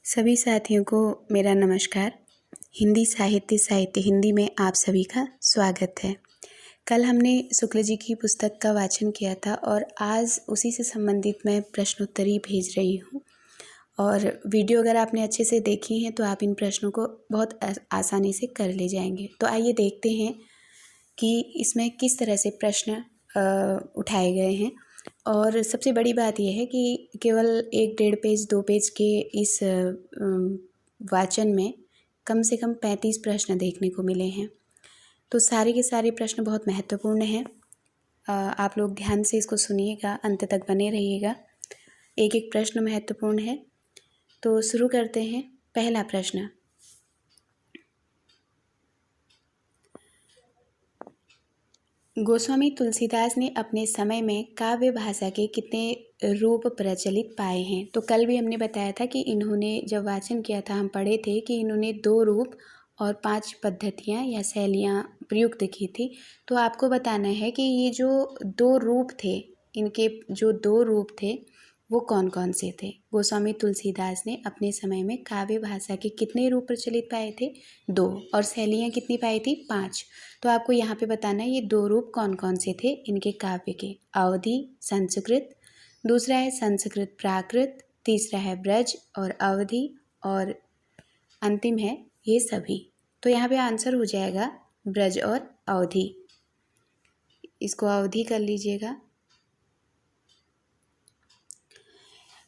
सभी साथियों को मेरा नमस्कार। हिंदी साहित्य हिंदी में आप सभी का स्वागत है। कल हमने शुक्ल जी की पुस्तक का वाचन किया था और आज उसी से संबंधित मैं प्रश्नोत्तरी भेज रही हूँ। और वीडियो अगर आपने अच्छे से देखी हैं तो आप इन प्रश्नों को बहुत आसानी से कर ले जाएंगे। तो आइए देखते हैं कि इसमें किस तरह से प्रश्न उठाए गए हैं। और सबसे बड़ी बात यह है कि केवल 1-1.5 पेज 2 पेज के इस वाचन में कम से कम 35 प्रश्न देखने को मिले हैं। तो सारे के सारे प्रश्न बहुत महत्वपूर्ण हैं। आप लोग ध्यान से इसको सुनिएगा, अंत तक बने रहिएगा। एक एक प्रश्न महत्वपूर्ण है। तो शुरू करते हैं। पहला प्रश्न, गोस्वामी तुलसीदास ने अपने समय में काव्य भाषा के कितने रूप प्रचलित पाए हैं? तो कल भी हमने बताया था कि इन्होंने जब वाचन किया था हम पढ़े थे कि इन्होंने 2 रूप और 5 पद्धतियाँ या शैलियाँ प्रयुक्त की थी। तो आपको बताना है कि ये जो 2 रूप थे, इनके जो 2 रूप थे वो कौन कौन से थे? गोस्वामी तुलसीदास ने अपने समय में काव्य भाषा के कितने रूप प्रचलित पाए थे? 2। और शैलियाँ कितनी पाई थी? 5। तो आपको यहाँ पे बताना है ये 2 रूप कौन कौन से थे इनके काव्य के। अवधि, संस्कृत, दूसरा है संस्कृत प्राकृत, तीसरा है ब्रज और अवधि, और अंतिम है ये सभी। तो यहाँ पे आंसर हो जाएगा ब्रज और अवधि। इसको अवधि कर लीजिएगा।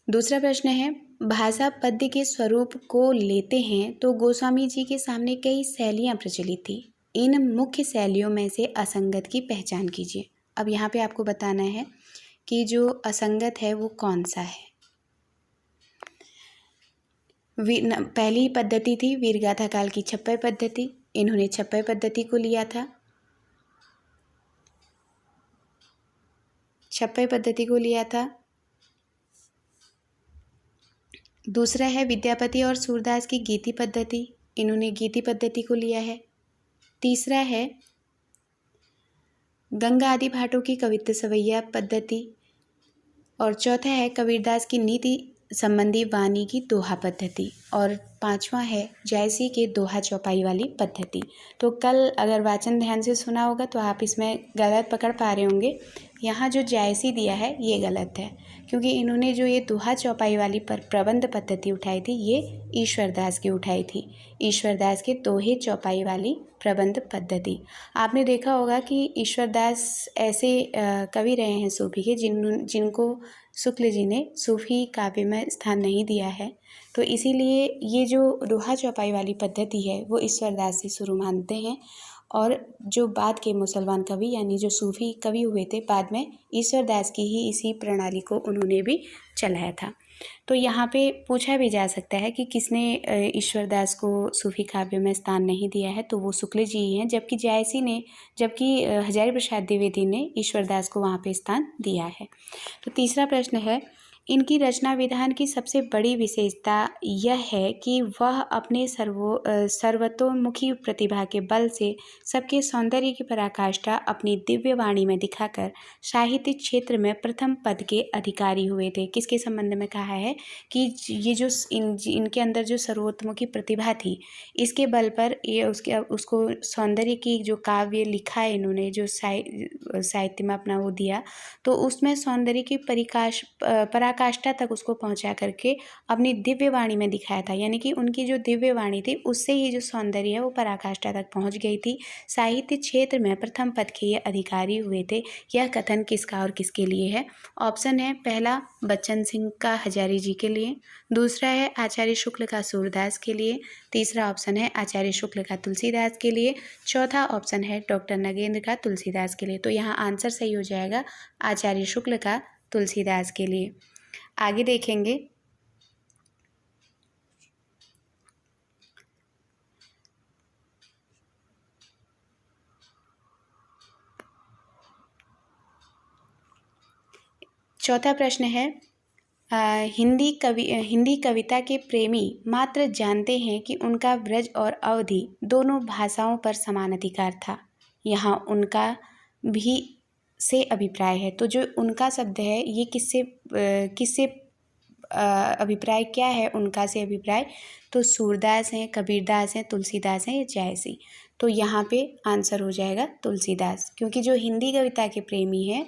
दूसरा प्रश्न है, भाषा पद्य के स्वरूप को लेते हैं तो गोस्वामी जी के सामने कई शैलियाँ प्रचलित थी। इन मुख्य शैलियों में से असंगत की पहचान कीजिए। अब यहाँ पे आपको बताना है कि जो असंगत है वो कौन सा है। पहली पद्धति थी वीरगाथा काल की छप्पय पद्धति। इन्होंने छप्पय पद्धति को लिया था। छप्पय पद्धति को लिया था। दूसरा है विद्यापति और सूरदास की गीति पद्धति। इन्होंने गीति पद्धति को लिया है। तीसरा है गंगा आदि भाटों की कवित्त सवैया पद्धति। और चौथा है कबीरदास की नीति संबंधी वाणी की दोहा पद्धति। और 5वां है जायसी के दोहा चौपाई वाली पद्धति। तो कल अगर वाचन ध्यान से सुना होगा तो आप इसमें गलत पकड़ पा रहे होंगे। यहाँ जो जायसी दिया है ये गलत है, क्योंकि इन्होंने जो ये दोहा चौपाई वाली प्रबंध पद्धति उठाई थी ये ईश्वरदास की उठाई थी। ईश्वरदास के दोहे चौपाई वाली प्रबंध पद्धति। आपने देखा होगा कि ईश्वरदास ऐसे कवि रहे हैं सूफी के जिनको शुक्ल जी ने सूफी काव्य में स्थान नहीं दिया है। तो इसीलिए ये जो दोहा चौपाई वाली पद्धति है वो ईश्वरदास से शुरू मानते हैं। और जो बाद के मुसलमान कवि यानी जो सूफी कवि हुए थे बाद में, ईश्वरदास की ही इसी प्रणाली को उन्होंने भी चलाया था। तो यहाँ पे पूछा भी जा सकता है कि किसने ईश्वरदास को सूफी काव्य में स्थान नहीं दिया है, तो वो शुक्ल जी ही हैं। जबकि हजारी प्रसाद द्विवेदी ने ईश्वरदास को वहाँ पे स्थान दिया है। तो तीसरा प्रश्न है, इनकी रचना विधान की सबसे बड़ी विशेषता यह है कि वह अपने सर्वतोमुखी प्रतिभा के बल से सबके सौंदर्य की पराकाष्ठा अपनी दिव्य वाणी में दिखाकर साहित्य क्षेत्र में प्रथम पद के अधिकारी हुए थे। किसके संबंध में कहा है कि ये जो इनके अंदर जो सर्वतोमुखी प्रतिभा थी, इसके बल पर ये उसको सौंदर्य की जो काव्य लिखा है इन्होंने, जो साहित्य में अपना वो दिया, तो उसमें सौंदर्य की पराकाष्ठा तक उसको पहुंचा करके अपनी दिव्य वाणी में दिखाया था। यानी कि उनकी जो दिव्य वाणी थी उससे ही जो सौंदर्य है वो पराकाष्ठा तक पहुंच गई थी। साहित्य क्षेत्र में प्रथम पद के ये अधिकारी हुए थे। यह कथन किसका और किसके लिए है? ऑप्शन है पहला बच्चन सिंह का हजारी जी के लिए, दूसरा है आचार्य शुक्ल का सूरदास के लिए, तीसरा ऑप्शन है आचार्य शुक्ल का तुलसीदास के लिए, चौथा ऑप्शन है डॉक्टर नगेंद्र का तुलसीदास के लिए। तो यहाँ आंसर सही हो जाएगा आचार्य शुक्ल का तुलसीदास के लिए। आगे देखेंगे, चौथा प्रश्न है, हिंदी कविता के प्रेमी मात्र जानते हैं कि उनका ब्रज और अवधि दोनों भाषाओं पर समान अधिकार था। यहाँ उनका भी से अभिप्राय है। तो जो उनका शब्द है ये किससे अभिप्राय क्या है उनका से अभिप्राय, तो सूरदास हैं, कबीरदास हैं, तुलसीदास हैं या जायसी। तो यहाँ पे आंसर हो जाएगा तुलसीदास, क्योंकि जो हिंदी कविता के प्रेमी हैं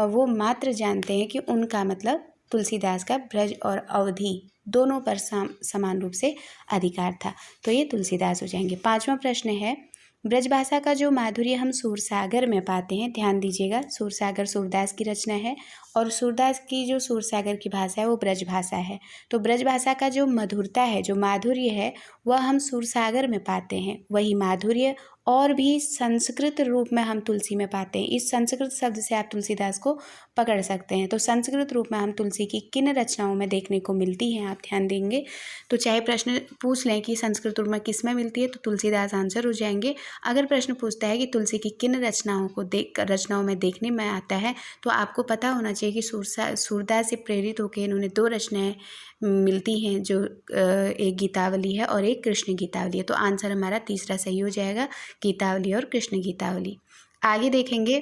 वो मात्र जानते हैं कि उनका मतलब तुलसीदास का ब्रज और अवधि दोनों पर समान रूप से अधिकार था, तो ये तुलसीदास हो जाएंगे। 5वां प्रश्न है, ब्रजभाषा का जो माधुर्य हम सूरसागर में पाते हैं, ध्यान दीजिएगा, सूरसागर सूरदास की रचना है और सूरदास की जो सूरसागर की भाषा है वो ब्रजभाषा है। तो ब्रजभाषा का जो मधुरता है, जो माधुर्य है, वह हम सूरसागर में पाते हैं। वही माधुर्य और भी संस्कृत रूप में हम तुलसी में पाते हैं। इस संस्कृत शब्द से आप तुलसीदास को पकड़ सकते हैं। तो संस्कृत रूप में हम तुलसी की किन रचनाओं में देखने को मिलती हैं, आप ध्यान देंगे। तो चाहे प्रश्न पूछ लें कि संस्कृत रूप में किस में मिलती है, तो तुलसीदास आंसर हो जाएंगे। अगर प्रश्न पूछता है कि तुलसी की किन रचनाओं में देखने में आता है, तो आपको पता होना चाहिए कि सूरदास से प्रेरित होकर इन्होंने 2 रचनाएं मिलती हैं, जो एक गीतावली है और एक कृष्ण गीतावली है। तो आंसर हमारा तीसरा सही हो जाएगा, गीतावली और कृष्ण गीतावली। आगे देखेंगे,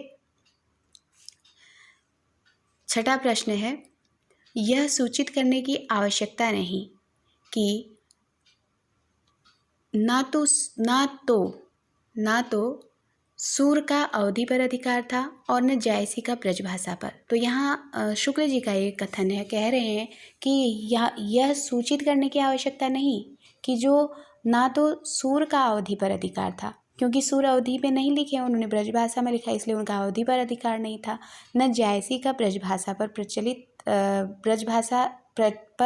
6ठा प्रश्न है, यह सूचित करने की आवश्यकता नहीं कि ना तो सूर का अवधि पर अधिकार था और न जायसी का ब्रजभाषा पर। तो यहाँ शुक्ल जी का ये कथन है, कह रहे हैं कि यह सूचित करने की आवश्यकता नहीं कि जो ना तो सूर का अवधि पर अधिकार था, क्योंकि सूर अवधि पे नहीं लिखे, उन्होंने ब्रजभाषा में लिखा, इसलिए उनका अवधि पर अधिकार नहीं था। न जायसी का ब्रजभाषा पर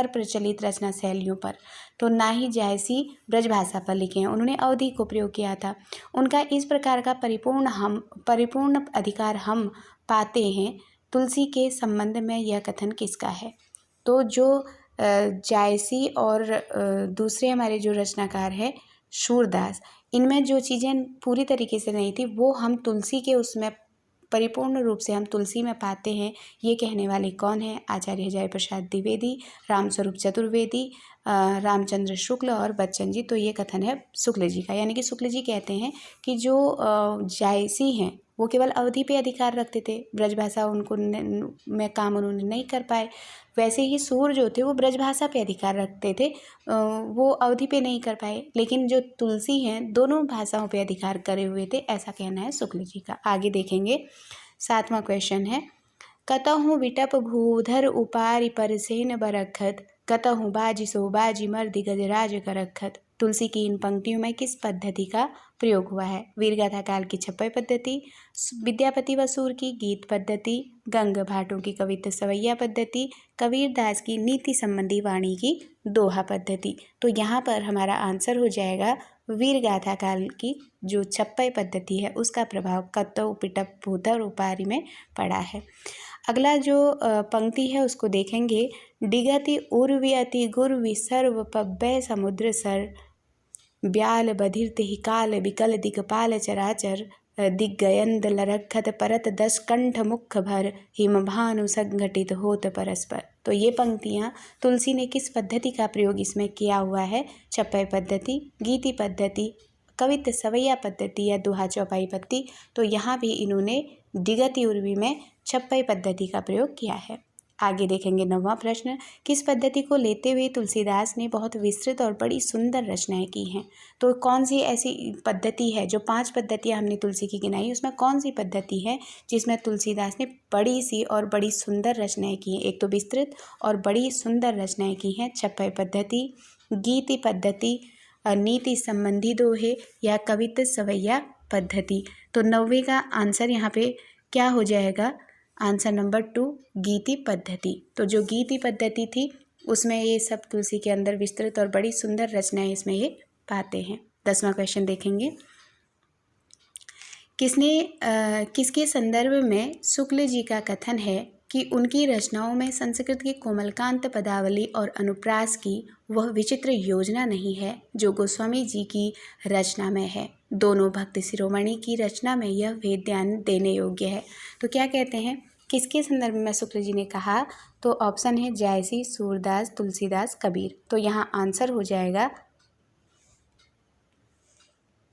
प्रचलित रचना शैलियों पर, तो ना ही जायसी ब्रजभाषा पर लिखे हैं, उन्होंने अवधि को प्रयोग किया था। उनका इस प्रकार का परिपूर्ण अधिकार हम पाते हैं। तुलसी के संबंध में यह कथन किसका है? तो जो जायसी और दूसरे हमारे जो रचनाकार है सूरदास, इनमें जो चीज़ें पूरी तरीके से नहीं थी वो हम तुलसी के उसमें परिपूर्ण रूप से हम तुलसी में पाते हैं। ये कहने वाले कौन हैं? आचार्य हजारी प्रसाद द्विवेदी, रामस्वरूप चतुर्वेदी, रामचंद्र शुक्ल और बच्चन जी। तो ये कथन है शुक्ल जी का, यानी कि शुक्ल जी कहते हैं कि जो जायसी हैं वो केवल अवधि पे अधिकार रखते थे, ब्रजभाषा उनको में काम उन्होंने नहीं कर पाए। वैसे ही सूर जो थे वो ब्रजभाषा पे अधिकार रखते थे, वो अवधि पे नहीं कर पाए। लेकिन जो तुलसी हैं दोनों भाषाओं पे अधिकार करे हुए थे, ऐसा कहना है शुक्ल जी का। आगे देखेंगे, 7वां क्वेश्चन है, कतहु विटप भूधर उपारि परसेन बरखत, कतहु बाजी सो बाजी मर्दि गजराज करखत। तुलसी की इन पंक्तियों में किस पद्धति का प्रयोग हुआ है? वीरगाथा काल की छप्पय पद्धति, विद्यापति व सूर की गीत पद्धति, गंग भाटों की कवित्त सवैया पद्धति, कबीरदास की नीति संबंधी वाणी की दोहा पद्धति। तो यहाँ पर हमारा आंसर हो जाएगा वीरगाथा काल की जो छप्पय पद्धति है उसका प्रभाव कतहु पिटप भूधर उपारि में पड़ा है। अगला जो पंक्ति है उसको देखेंगे, डिगति उर्वी अति गुर्वी सर्व पब्बय समुद्र सर, ब्याल बधिर ही काल विकल दिगपाल चराचर, दिग्गयंद लरखत परत 10 कंठ मुख भर, हिम भानु संघटित होत परस्पर। तो ये पंक्तियाँ तुलसी ने किस पद्धति का प्रयोग इसमें किया हुआ है? छप्पय पद्धति, गीति पद्धति, कवित्त सवैया पद्धति या दोहा चौपाई पद्धति। तो यहाँ भी इन्होंने दिगति उर्वी में छप्पय पद्धति का प्रयोग किया है। आगे देखेंगे 9वां प्रश्न, किस पद्धति को लेते हुए तुलसीदास ने बहुत विस्तृत और बड़ी सुंदर रचनाएं की हैं? तो कौन सी ऐसी पद्धति है, जो 5 पद्धतियां हमने तुलसी की गिनाई, उसमें कौन सी पद्धति है जिसमें तुलसीदास ने बड़ी सी और बड़ी सुंदर रचनाएं की हैं? एक तो विस्तृत और बड़ी सुंदर रचनाएं की हैं, छप्पय पद्धति, गीति पद्धति, नीति संबंधी दोहे या कवित्त सवैया पद्धति। तो 9वें का आंसर यहाँ पे क्या हो जाएगा? आंसर नंबर 2, गीति पद्धति। तो जो गीति पद्धति थी उसमें ये सब तुलसी के अंदर विस्तृत और बड़ी सुंदर रचनाएं इसमें ये पाते हैं। 10वां क्वेश्चन देखेंगे, किसके संदर्भ में शुक्ल जी का कथन है कि उनकी रचनाओं में संस्कृत की कोमलकांत पदावली और अनुप्रास की वह विचित्र योजना नहीं है जो गोस्वामी जी की रचना में है? दोनों भक्त शिरोमणि की रचना में यह भेद ध्यान देने योग्य है। तो क्या कहते हैं, किसके संदर्भ में शुक्ल जी ने कहा? तो ऑप्शन है जायसी, सूरदास, तुलसीदास, कबीर। तो यहाँ आंसर हो जाएगा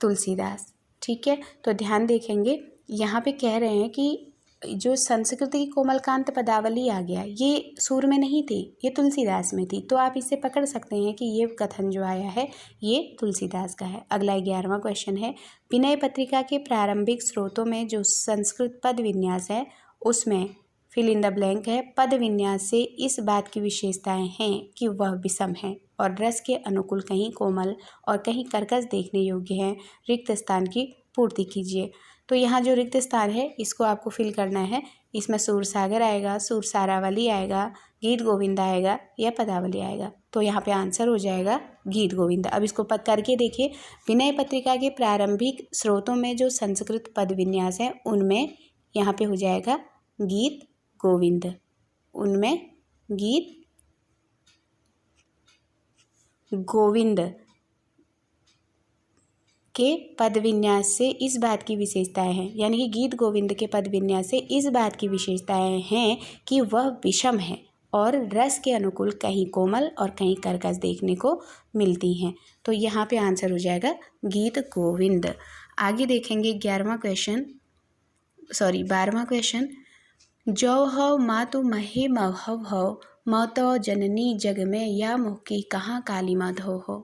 तुलसीदास। ठीक है, तो ध्यान देखेंगे, यहाँ पे कह रहे हैं कि जो संस्कृत की कोमलकांत पदावली आ गया, ये सूर में नहीं थी, ये तुलसीदास में थी। तो आप इससे पकड़ सकते हैं कि ये कथन जो आया है ये तुलसीदास का है। अगला 11वां क्वेश्चन है, विनय पत्रिका के प्रारंभिक स्रोतों में जो संस्कृत पद विन्यास है उसमें फिल इन द ब्लैंक है। पद विन्यास से इस बात की विशेषताएं हैं कि वह विषम है और रस के अनुकूल, कहीं कोमल और कहीं कर्कश देखने योग्य है। रिक्त स्थान की पूर्ति कीजिए। तो यहाँ जो रिक्त स्थान है इसको आपको फिल करना है। इसमें सूरसागर आएगा, सूरसारावली आएगा, गीत गोविंद आएगा या पदावली आएगा। तो यहाँ पे आंसर हो जाएगा गीत गोविंद। अब इसको करके देखिए, विनय पत्रिका के प्रारंभिक स्रोतों में जो संस्कृत पद विन्यास है उनमें यहाँ पे हो जाएगा गीत गोविंद, उनमें गीत गोविंद के पद विन्यास से इस बात की विशेषताएं हैं, यानी कि गीत गोविंद के पद विन्यास से इस बात की विशेषताएं हैं कि वह विषम है और रस के अनुकूल, कहीं कोमल और कहीं कर्कश देखने को मिलती हैं। तो यहाँ पे आंसर हो जाएगा गीत गोविंद। आगे देखेंगे 12वां क्वेश्चन। जो हो मातु महे महव हो, मतो जननी जग में या मुक्की कहाँ काली माधो हो।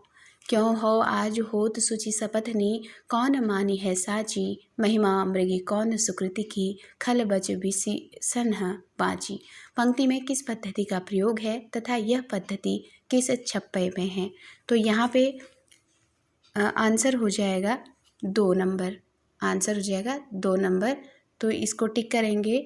क्यों हो आज होत सुचि शपथनी, कौन मानी है साची, महिमा मृगी कौन सुकृति की, खल बच विषण बाची। पंक्ति में किस पद्धति का प्रयोग है तथा यह पद्धति किस छप्पे में है। तो यहाँ पे आंसर हो जाएगा 2 नंबर, आंसर हो जाएगा 2 नंबर। तो इसको टिक करेंगे,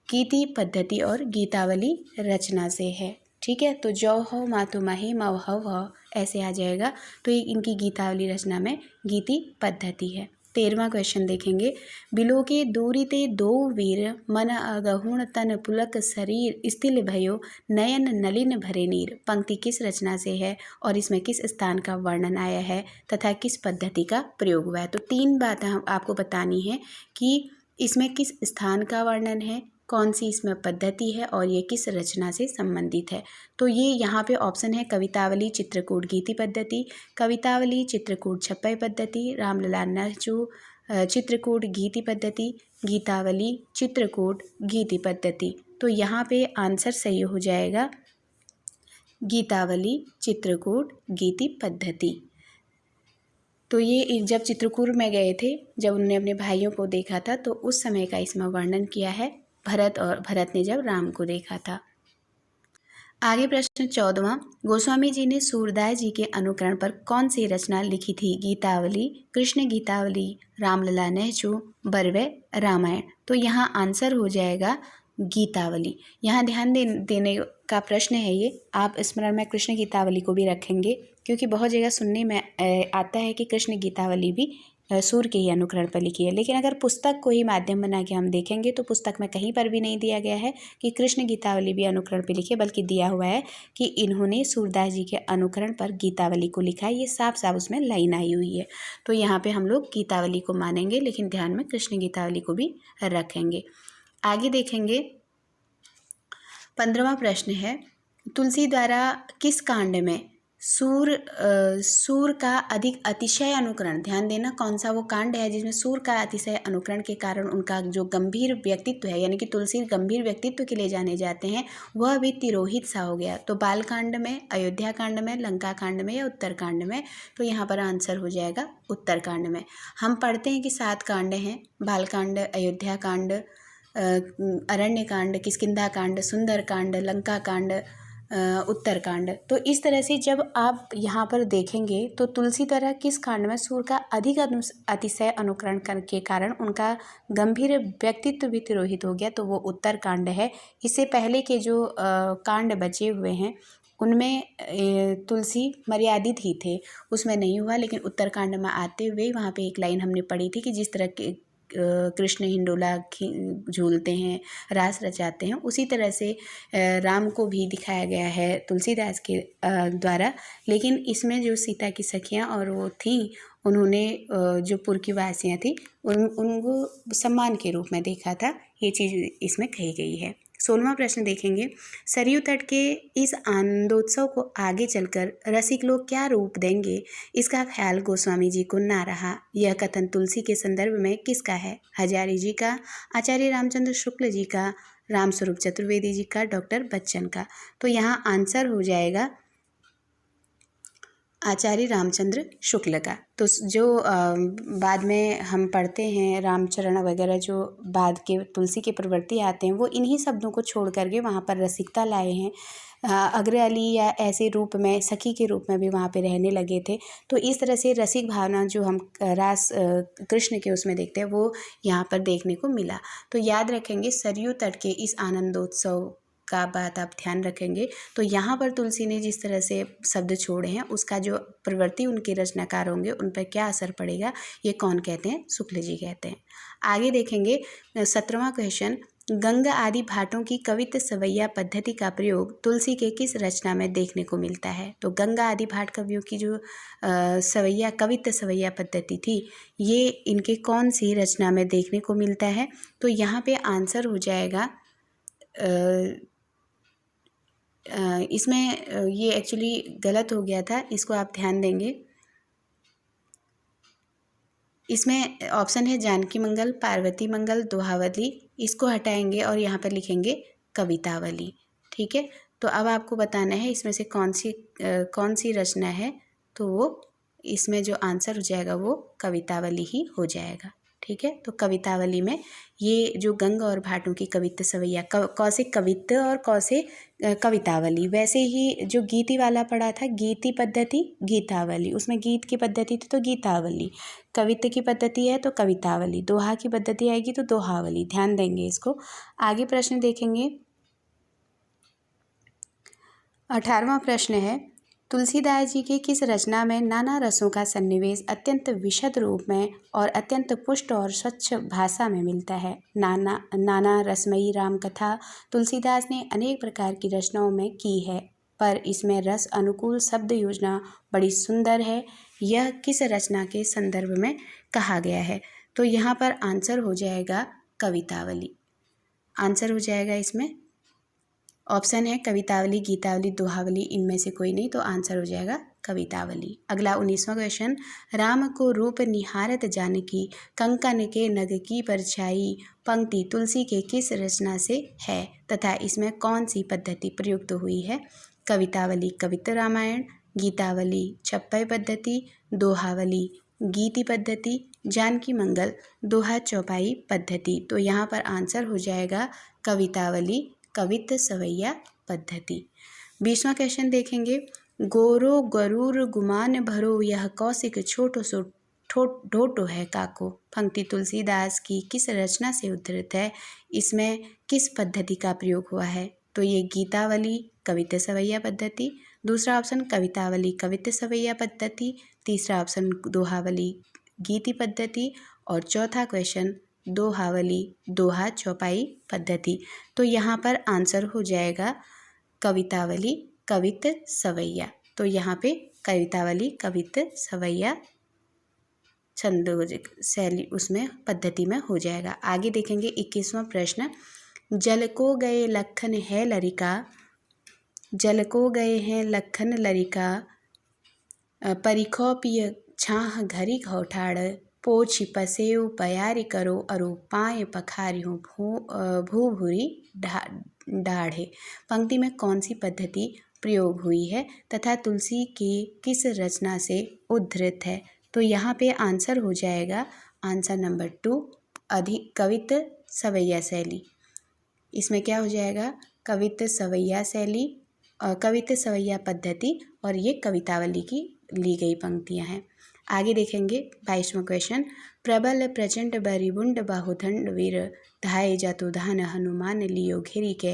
गीति पद्धति और गीतावली रचना से है। ठीक है, तो जो हो मातु महे मव हो ऐसे आ जाएगा। तो ये इनकी गीतावली रचना में गीति पद्धति है। 13वां क्वेश्चन देखेंगे, बिलो के दूरी ते दो वीर, मन अगहुण तन पुलक शरीर, स्थिल भयो नयन नलिन भरे नीर। पंक्ति किस रचना से है और इसमें किस स्थान का वर्णन आया है तथा किस पद्धति का प्रयोग हुआ है। तो 3 बातें हम आपको बतानी है कि इसमें किस स्थान का वर्णन है, कौन सी इसमें पद्धति है और ये किस रचना से संबंधित है। तो ये यहाँ पे ऑप्शन है कवितावली चित्रकूट गीति पद्धति, कवितावली चित्रकूट छप्पय पद्धति, रामलला नहचू चित्रकूट गीति पद्धति, गीतावली चित्रकूट गीति पद्धति। तो यहाँ पे आंसर सही हो जाएगा गीतावली चित्रकूट गीति पद्धति। तो ये जब चित्रकूट में गए थे, जब उन्होंने अपने भाइयों को देखा था, तो उस समय का इसमें वर्णन किया है भरत ने जब राम को देखा था। आगे प्रश्न 14वां, गोस्वामी जी ने सूरदास जी के अनुकरण पर कौन सी रचना लिखी थी। गीतावली, कृष्ण गीतावली, रामलला नहचू, बरवे रामायण। तो यहाँ आंसर हो जाएगा गीतावली। यहाँ ध्यान देने का प्रश्न है ये, आप स्मरण में कृष्ण गीतावली को भी रखेंगे क्योंकि बहुत जगह सुनने में आता है कि कृष्ण गीतावली भी सूर के ही अनुकरण पर लिखी है। लेकिन अगर पुस्तक को ही माध्यम बना के हम देखेंगे तो पुस्तक में कहीं पर भी नहीं दिया गया है कि कृष्ण गीतावली भी अनुकरण पर लिखी है, बल्कि दिया हुआ है कि इन्होंने सूरदास जी के अनुकरण पर गीतावली को लिखा है। ये साफ साफ उसमें लाइन आई हुई है। तो यहाँ पे हम लोग गीतावली को मानेंगे, लेकिन ध्यान में कृष्ण गीतावली को भी रखेंगे। आगे देखेंगे 15वां प्रश्न है, तुलसी द्वारा किस कांड में सूर का अधिक अतिशय अनुकरण, ध्यान देना कौन सा वो कांड है जिसमें सूर का अतिशय अनुकरण के कारण उनका जो गंभीर व्यक्तित्व है, यानी कि तुलसी गंभीर व्यक्तित्व के लिए जाने जाते हैं, वह भी तिरोहित सा हो गया। तो बाल कांड में, अयोध्या कांड में, लंका कांड में या उत्तर कांड में। तो यहाँ पर आंसर हो जाएगा उत्तर कांड में। हम पढ़ते हैं कि 7 कांड हैं, बाल कांड, अयोध्या कांड, अरण्य कांड, किष्किंधा कांड, सुंदर कांड, लंका कांड, उत्तर कांड। तो इस तरह से जब आप यहाँ पर देखेंगे तो तुलसी द्वारा किस कांड में सूर का अधिक अतिशय अनुकरण के कारण उनका गंभीर व्यक्तित्व भी तिरोहित हो गया, तो वो उत्तर कांड है। इससे पहले के जो कांड बचे हुए हैं उनमें तुलसी मर्यादित ही थे, उसमें नहीं हुआ। लेकिन उत्तर कांड में आते हुए वहाँ पे एक लाइन हमने पढ़ी थी कि जिस तरह के कृष्ण हिंडोला झूलते हैं, रास रचाते हैं, उसी तरह से राम को भी दिखाया गया है तुलसीदास के द्वारा। लेकिन इसमें जो सीता की सखियाँ और वो थीं, उन्होंने जो पुर की वासियाँ थी उनको सम्मान के रूप में देखा था, ये चीज़ इसमें कही गई है। 16वां प्रश्न देखेंगे, सरयू तट के इस आनंदोत्सव को आगे चलकर रसिक लोग क्या रूप देंगे, इसका ख्याल गोस्वामी जी को ना रहा। यह कथन तुलसी के संदर्भ में किसका है? हजारी जी का, आचार्य रामचंद्र शुक्ल जी का, रामस्वरूप चतुर्वेदी जी का, डॉक्टर बच्चन का। तो यहाँ आंसर हो जाएगा आचार्य रामचंद्र शुक्ल का। तो जो बाद में हम पढ़ते हैं रामचरण वगैरह, जो बाद के तुलसी के प्रवर्ती आते हैं, वो इन्हीं शब्दों को छोड़ करके वहाँ पर रसिकता लाए हैं। अग्रअली या ऐसे रूप में, सखी के रूप में भी वहाँ पे रहने लगे थे। तो इस तरह से रसिक भावना जो हम रास कृष्ण के उसमें देखते हैं, वो यहाँ पर देखने को मिला। तो याद रखेंगे, सरयू तट के इस आनंदोत्सव का बात आप ध्यान रखेंगे। तो यहाँ पर तुलसी ने जिस तरह से शब्द छोड़े हैं, उसका जो प्रवृत्ति उनके रचनाकार होंगे उन पर क्या असर पड़ेगा, ये कौन कहते हैं? शुक्ल जी कहते हैं। आगे देखेंगे 17वां क्वेश्चन, गंगा आदि भाटों की कवित्त सवैया पद्धति का प्रयोग तुलसी के किस रचना में देखने को मिलता है? तो गंगा आदि भाट कवियों की जो सवैया कवित्त सवैया पद्धति थी, ये इनके कौन सी रचना में देखने को मिलता है? तो यहाँ पे आंसर हो जाएगा इसमें ये एक्चुअली गलत हो गया था, इसको आप ध्यान देंगे। इसमें ऑप्शन है जानकी मंगल, पार्वती मंगल, दोहावली। इसको हटाएंगे और यहाँ पर लिखेंगे कवितावली। ठीक है, तो अब आपको बताना है इसमें से कौन सी रचना है। तो वो इसमें जो आंसर हो जाएगा वो कवितावली ही हो जाएगा। ठीक है, तो कवितावली में ये जो गंगा और भाटों की कवित्त सवैया, कौसे कवित्त और कौसे कवितावली, वैसे ही जो गीति वाला पढ़ा था, गीति पद्धति गीतावली, उसमें गीत की पद्धति थी तो गीतावली, कवित्त की पद्धति है तो कवितावली, दोहा की पद्धति आएगी तो दोहावली। ध्यान देंगे इसको। आगे प्रश्न देखेंगे, 18वां प्रश्न है, तुलसीदास जी की किस रचना में नाना रसों का सन्निवेश अत्यंत विशद रूप में और अत्यंत पुष्ट और स्वच्छ भाषा में मिलता है? नाना रसमयी राम कथा तुलसीदास ने अनेक प्रकार की रचनाओं में की है, पर इसमें रस अनुकूल शब्द योजना बड़ी सुंदर है। यह किस रचना के संदर्भ में कहा गया है? तो यहाँ पर आंसर हो जाएगा कवितावली। आंसर हो जाएगा इसमें ऑप्शन है कवितावली, गीतावली, दोहावली, इनमें से कोई नहीं, तो आंसर हो जाएगा कवितावली। अगला 19वां क्वेश्चन, राम को रूप निहारत जानकी कंकन के नग की परछाई पंक्ति तुलसी के किस रचना से है तथा इसमें कौन सी पद्धति प्रयुक्त हुई है? कवितावली कवित्त रामायण, गीतावली छप्पय पद्धति, दोहावली गीति पद्धति, जानकी मंगल दोहा चौपाई पद्धति। तो यहाँ पर आंसर हो जाएगा कवितावली कवित्त सवैया पद्धति। 20वां क्वेश्चन देखेंगे, गोरो गरूर गुमान भरो यह कौशिक छोटो सो ढोटो है काको पंक्ति तुलसीदास की किस रचना से उद्धृत है? इसमें किस पद्धति का प्रयोग हुआ है? तो ये गीतावली कवित्त सवैया पद्धति, दूसरा ऑप्शन कवितावली कवित्त सवैया पद्धति, तीसरा ऑप्शन दोहावली गीति पद्धति और चौथा क्वेश्चन दोहावली दोहा चौपाई पद्धति। तो यहाँ पर आंसर हो जाएगा कवितावली कवित्त सवैया। तो यहाँ पे कवितावली कवित्त सवैया छंद शैली उसमें पद्धति में हो जाएगा। आगे देखेंगे 21वां प्रश्न, जल को गए लखन है लरिका, जल को गए हैं लखन लरिका परिखो पिय छाह घरी घोठाड़ पोछी पसेव पयारी करो अरु पाए पखारियों भू भूरी डाढ़े पंक्ति में कौन सी पद्धति प्रयोग हुई है तथा तुलसी की किस रचना से उद्धृत है? तो यहाँ पे आंसर हो जाएगा आंसर नंबर 2 कवित्त सवैया शैली। इसमें क्या हो जाएगा? कवित्त सवैया शैली और कवित्त सवैया पद्धति, और ये कवितावली की ली गई पंक्तियाँ हैं। आगे देखेंगे 22वां क्वेश्चन, प्रबल प्रचंड बरिबुंड बाहुदंड वीर धाये जातु धान हनुमान लियो घेरी के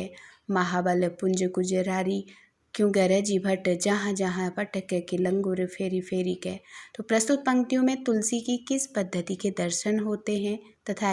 महाबल पुंज कुजरारी क्यों गरजी भट्ट जहाँ जहाँ पटक के लंगूर फेरी फेरी के। तो प्रस्तुत पंक्तियों में तुलसी की किस पद्धति के दर्शन होते हैं तथा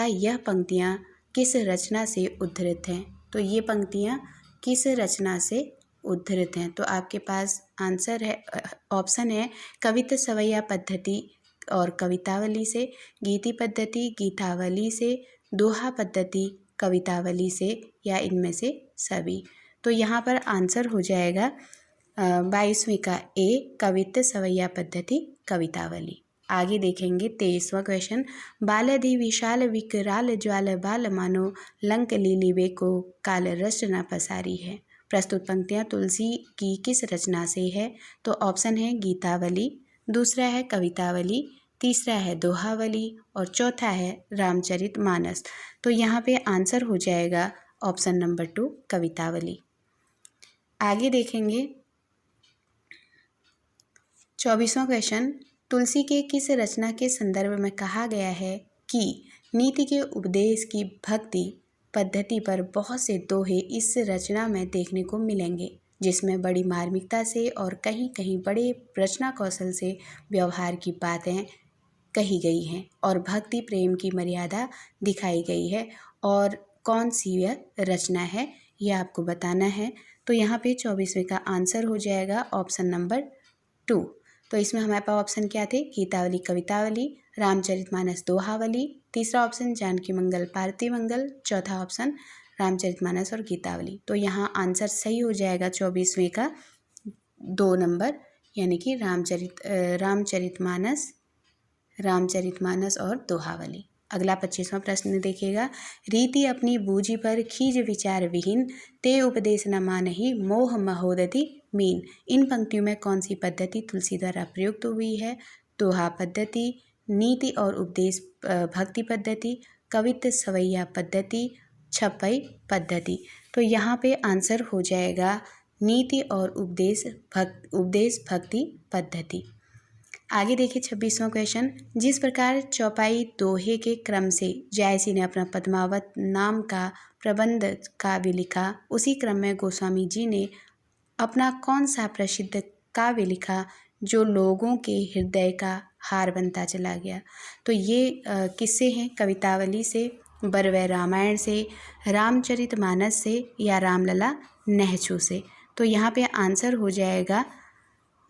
यह पंक्तियाँ किस रचना से उद्धृत हैं? तो ये पंक्तियाँ किस रचना से उद्धृत हैं? तो आपके पास आंसर है, ऑप्शन है कवित्त सवैया पद्धति और कवितावली से, गीति पद्धति गीतावली से, दोहा पद्धति कवितावली से या इनमें से सभी। तो यहाँ पर आंसर हो जाएगा 22वीं का ए, कवित्त सवैया पद्धति कवितावली। आगे देखेंगे 23वां क्वेश्चन। बालधि विशाल विकराल ज्वाल बाल मानो लंक लीली बेको काल रस न पसारी है। प्रस्तुत पंक्तियाँ तुलसी की किस रचना से है? तो ऑप्शन है गीतावली, दूसरा है कवितावली, तीसरा है दोहावली और चौथा है रामचरितमानस। तो यहाँ पे आंसर हो जाएगा ऑप्शन नंबर 2 कवितावली। आगे देखेंगे 24वां क्वेश्चन। तुलसी के किस रचना के संदर्भ में कहा गया है कि नीति के उपदेश की भक्ति पद्धति पर बहुत से दोहे इस रचना में देखने को मिलेंगे, जिसमें बड़ी मार्मिकता से और कहीं कहीं बड़े रचना कौशल से व्यवहार की बातें कही गई हैं और भक्ति प्रेम की मर्यादा दिखाई गई है। और कौन सी यह रचना है यह आपको बताना है। तो यहाँ पे 24वें का आंसर हो जाएगा ऑप्शन नंबर 2। तो इसमें हमारे पास ऑप्शन क्या थे? गीतावली, कवितावली, रामचरितमानस, दोहावली, तीसरा ऑप्शन जानकी मंगल, पार्थिव मंगल, चौथा ऑप्शन रामचरितमानस और गीतावली। तो यहाँ आंसर सही हो जाएगा 24वें का 2 नंबर, यानी कि रामचरितमानस और दोहावली। अगला 25वां प्रश्न देखिएगा। रीति अपनी बूझी पर खीज विचार विहीन, ते उपदेश न मानहि मोह महोदधि मीन। इन पंक्तियों में कौन सी पद्धति तुलसी द्वारा प्रयुक्त हुई है? दोहा पद्धति, नीति और उपदेश भक्ति पद्धति, कवित्त सवैया पद्धति, छपई पद्धति। तो यहाँ पे आंसर हो जाएगा नीति और उपदेश भक्ति पद्धति। आगे देखिए 26वां क्वेश्चन। जिस प्रकार चौपाई दोहे के क्रम से जायसी ने अपना पद्मावत नाम का प्रबंध काव्य लिखा, उसी क्रम में गोस्वामी जी ने अपना कौन सा प्रसिद्ध काव्य लिखा जो लोगों के हृदय का हार बनता चला गया? तो ये किससे हैं? कवितावली से, बरवै रामायण से, रामचरितमानस से या रामलला नहचू से। तो यहाँ पे आंसर हो जाएगा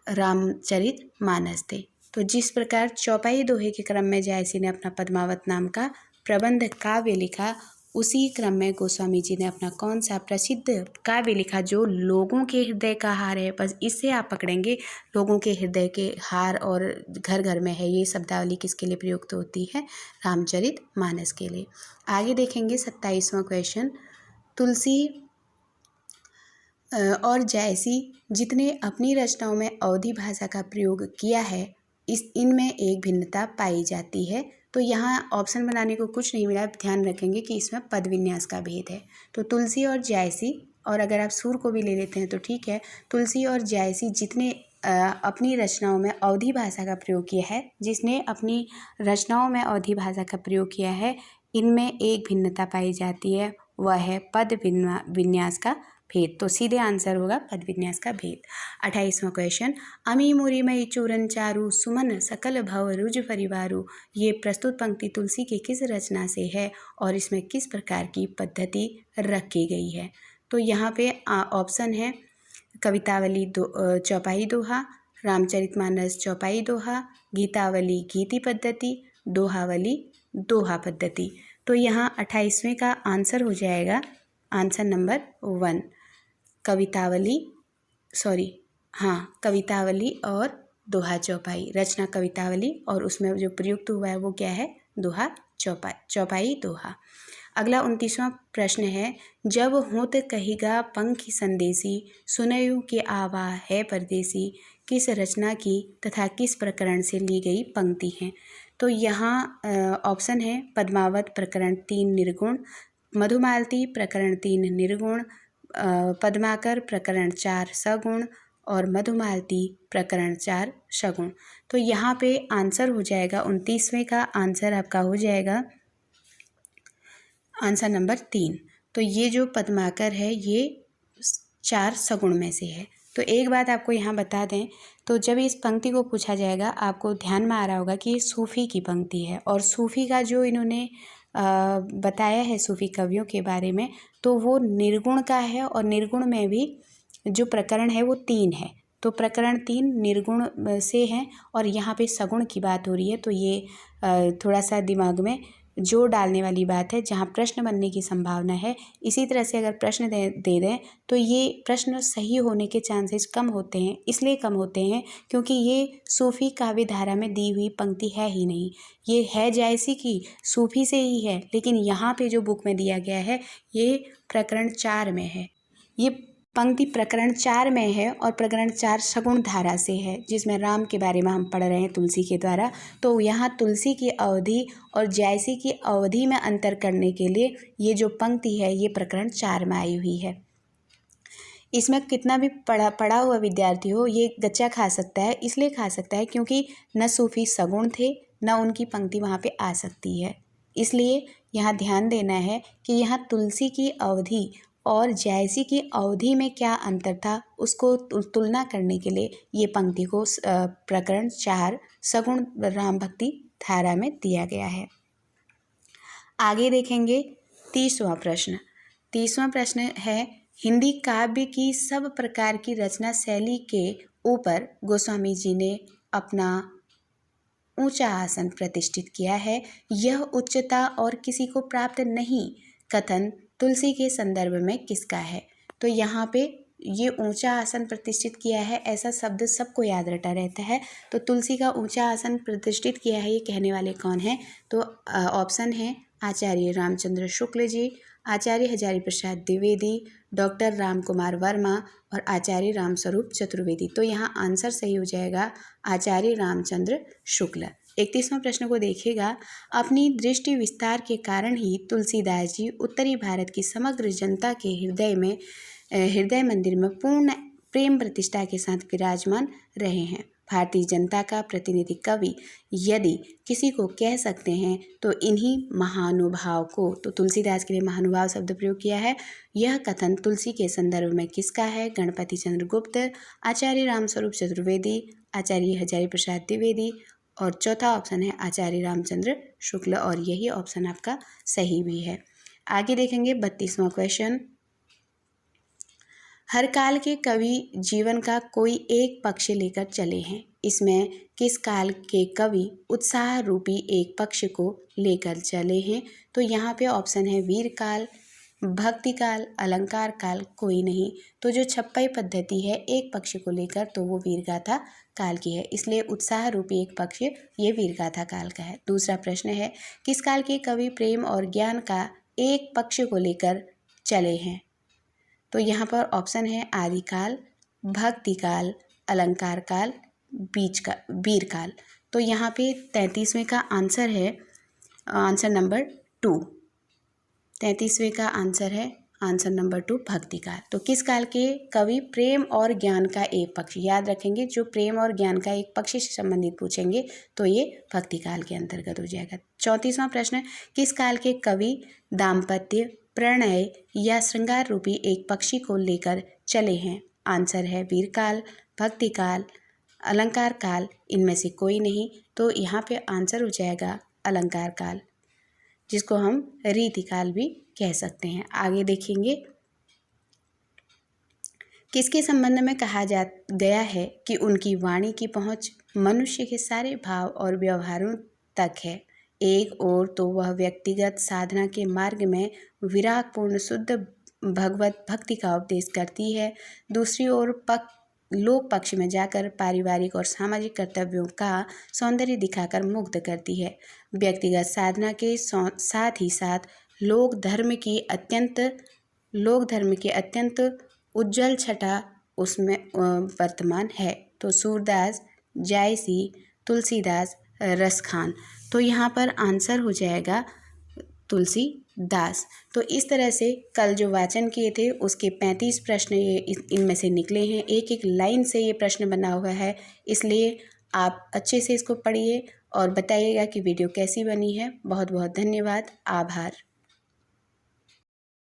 रामचरितमानस थे। तो जिस प्रकार चौपाई दोहे के क्रम में जायसी ने अपना पद्मावत नाम का प्रबंध काव्य लिखा, उसी क्रम में गोस्वामी जी ने अपना कौन सा प्रसिद्ध काव्य लिखा जो लोगों के हृदय का हार है। बस इससे आप पकड़ेंगे, लोगों के हृदय के हार और घर घर में है, ये शब्दावली किसके लिए प्रयुक्त होती है? रामचरितमानस के लिए। आगे देखेंगे 27वां क्वेश्चन। तुलसी और जायसी जितने अपनी रचनाओं में अवधी भाषा का प्रयोग किया है, इनमें एक भिन्नता पाई जाती है। तो यहाँ ऑप्शन बनाने को कुछ नहीं मिला, ध्यान रखेंगे कि इसमें पद विन्यास का भेद है। तो तुलसी और जायसी, और अगर आप सुर को भी ले लेते हैं तो ठीक है, तुलसी और जायसी जितने अपनी रचनाओं में अवधी भाषा का प्रयोग किया है, जिसने अपनी रचनाओं में अवधी भाषा का प्रयोग किया है, इनमें एक भिन्नता पाई जाती है, वह है पद विन्यास का भेद। तो सीधे आंसर होगा पद विन्यास का भेद। 28वां क्वेश्चन। अमी मुरी मई चूरन चारू सुमन सकल भव रुज परिवारू। ये प्रस्तुत पंक्ति तुलसी की किस रचना से है और इसमें किस प्रकार की पद्धति रखी गई है? तो यहाँ पे ऑप्शन है कवितावली चौपाई दोहा, रामचरितमानस चौपाई दोहा, गीतावली गीति पद्धति, दोहावली दोहा पद्धति। तो यहाँ 28वें का आंसर हो जाएगा आंसर नंबर 1 कवितावली और दोहा चौपाई। रचना कवितावली और उसमें जो प्रयुक्त हुआ है वो क्या है? दोहा चौपाई दोहा। अगला 29वां प्रश्न है। जब होत कहिगा पंखी संदेशी, सुनयु के आवा है परदेसी। किस रचना की तथा किस प्रकरण से ली गई पंक्ति है? तो यहाँ ऑप्शन है पद्मावत प्रकरण 3 निर्गुण, मधुमालती प्रकरण 3 निर्गुण, पद्माकर प्रकरण 4 सगुण और मधुमालती प्रकरण 4 सगुण। तो यहाँ पे आंसर हो जाएगा 29वें का आंसर आपका हो जाएगा आंसर नंबर 3। तो ये जो पद्माकर है ये 4 सगुण में से है। तो एक बात आपको यहाँ बता दें, तो जब इस पंक्ति को पूछा जाएगा आपको ध्यान में आ रहा होगा कि ये सूफ़ी की पंक्ति है और सूफ़ी का जो इन्होंने बताया है सूफ़ी कवियों के बारे में, तो वो निर्गुण का है और निर्गुण में भी जो प्रकरण है वो 3 है। तो प्रकरण 3 निर्गुण से हैं और यहाँ पे सगुण की बात हो रही है। तो ये थोड़ा सा दिमाग में जोर डालने वाली बात है, जहाँ प्रश्न बनने की संभावना है। इसी तरह से अगर प्रश्न दे दें तो ये प्रश्न सही होने के चांसेस कम होते हैं। इसलिए कम होते हैं क्योंकि ये सूफी काव्य धारा में दी हुई पंक्ति है ही नहीं। ये है जायसी की सूफी से ही है, लेकिन यहाँ पे जो बुक में दिया गया है ये प्रकरण 4 में है। ये पंक्ति प्रकरण 4 में है और प्रकरण 4 सगुण धारा से है, जिसमें राम के बारे में हम पढ़ रहे हैं तुलसी के द्वारा। तो यहाँ तुलसी की अवधि और जायसी की अवधि में अंतर करने के लिए ये जो पंक्ति है ये प्रकरण 4 में आई हुई है। इसमें कितना भी पढ़ा हुआ विद्यार्थी हो ये गच्चा खा सकता है। इसलिए खा सकता है क्योंकि न सूफी सगुण थे, न उनकी पंक्ति वहाँ पे आ सकती है। इसलिए यहाँ ध्यान देना है कि यहाँ तुलसी की अवधि और जायसी की अवधि में क्या अंतर था, उसको तुलना करने के लिए ये पंक्ति को प्रकरण 4 सगुण राम भक्ति धारा में दिया गया है। आगे देखेंगे 30वां प्रश्न। 30वां प्रश्न है, हिंदी काव्य की सब प्रकार की रचना शैली के ऊपर गोस्वामी जी ने अपना ऊंचा आसन प्रतिष्ठित किया है। यह उच्चता और किसी को प्राप्त नहीं कथन तुलसी के संदर्भ में किसका है? तो यहाँ पे ये ऊंचा आसन प्रतिष्ठित किया है, ऐसा शब्द सबको याद रटा रहता है। तो तुलसी का ऊंचा आसन प्रतिष्ठित किया है, ये कहने वाले कौन हैं? तो ऑप्शन है आचार्य रामचंद्र शुक्ल जी, आचार्य हजारी प्रसाद द्विवेदी, डॉक्टर राम कुमार वर्मा और आचार्य रामस्वरूप चतुर्वेदी। तो यहाँ आंसर सही हो जाएगा आचार्य रामचंद्र शुक्ल। 31वां प्रश्न को देखिएगा, अपनी दृष्टि विस्तार के कारण ही तुलसीदास जी उत्तरी भारत की समग्र जनता के हृदय मंदिर में पूर्ण प्रेम प्रतिष्ठा के साथ विराजमान रहे हैं। भारतीय जनता का प्रतिनिधि कवि यदि किसी को कह सकते हैं तो इन्हीं महानुभाव को, तो तुलसीदास के लिए महानुभाव शब्द प्रयोग किया है। यह कथन तुलसी के संदर्भ में किसका है? गणपति चंद्र गुप्त, आचार्य रामस्वरूप चतुर्वेदी, आचार्य हजारी प्रसाद द्विवेदी और चौथा ऑप्शन है आचार्य रामचंद्र शुक्ल और यही ऑप्शन आपका सही भी है। आगे देखेंगे 32वां क्वेश्चन। हर काल के कवि जीवन का कोई एक पक्ष लेकर चले हैं। इसमें किस काल के कवि उत्साह रूपी एक पक्ष को लेकर चले हैं? तो यहाँ पे ऑप्शन है वीर काल, भक्ति काल, अलंकार काल, कोई नहीं। तो जो छप्पई पद्धति है एक पक्ष को लेकर, तो वो वीरगाथा काल की है। इसलिए उत्साह रूपी एक पक्ष ये वीरगाथा काल का है। दूसरा प्रश्न है, किस काल के कवि प्रेम और ज्ञान का एक पक्ष को लेकर चले हैं? तो यहाँ पर ऑप्शन है आदिकाल, भक्ति काल, अलंकार काल, वीर काल। तो यहाँ पे 33वें का आंसर है आंसर नंबर 2। 33वें का आंसर है आंसर नंबर 2 भक्ति काल। तो किस काल के कवि प्रेम और ज्ञान का एक पक्ष, याद रखेंगे जो प्रेम और ज्ञान का एक पक्ष से संबंधित पूछेंगे तो ये भक्ति काल के अंतर्गत हो जाएगा। 34वां प्रश्न, किस काल के कवि दाम्पत्य, प्रणय या श्रृंगार रूपी एक पक्षी को लेकर चले हैं? आंसर है वीर काल, भक्ति काल, अलंकार काल, इनमें से कोई नहीं। तो यहाँ पे आंसर हो जाएगा अलंकार काल, जिसको हम रीतिकाल भी कह सकते हैं। आगे देखेंगे, किसके संबंध में कहा गया है कि उनकी वाणी की पहुंच मनुष्य के सारे भाव और व्यवहारों तक है? एक ओर तो वह व्यक्तिगत साधना के मार्ग में विरागपूर्ण शुद्ध भगवत भक्ति का उपदेश करती है, दूसरी ओर लोक पक्ष में जाकर पारिवारिक और सामाजिक कर्तव्यों का सौंदर्य दिखाकर मुग्ध करती है। व्यक्तिगत साधना के साथ ही साथ लोक धर्म की अत्यंत उज्जवल छटा उसमें वर्तमान है। तो सूरदास, जायसी, तुलसीदास, रसखान। तो यहाँ पर आंसर हो जाएगा तुलसीदास। तो इस तरह से कल जो वाचन किए थे उसके 35 प्रश्न ये इनमें से निकले हैं। एक एक लाइन से ये प्रश्न बना हुआ है, इसलिए आप अच्छे से इसको पढ़िए और बताइएगा कि वीडियो कैसी बनी है। बहुत बहुत धन्यवाद, आभार।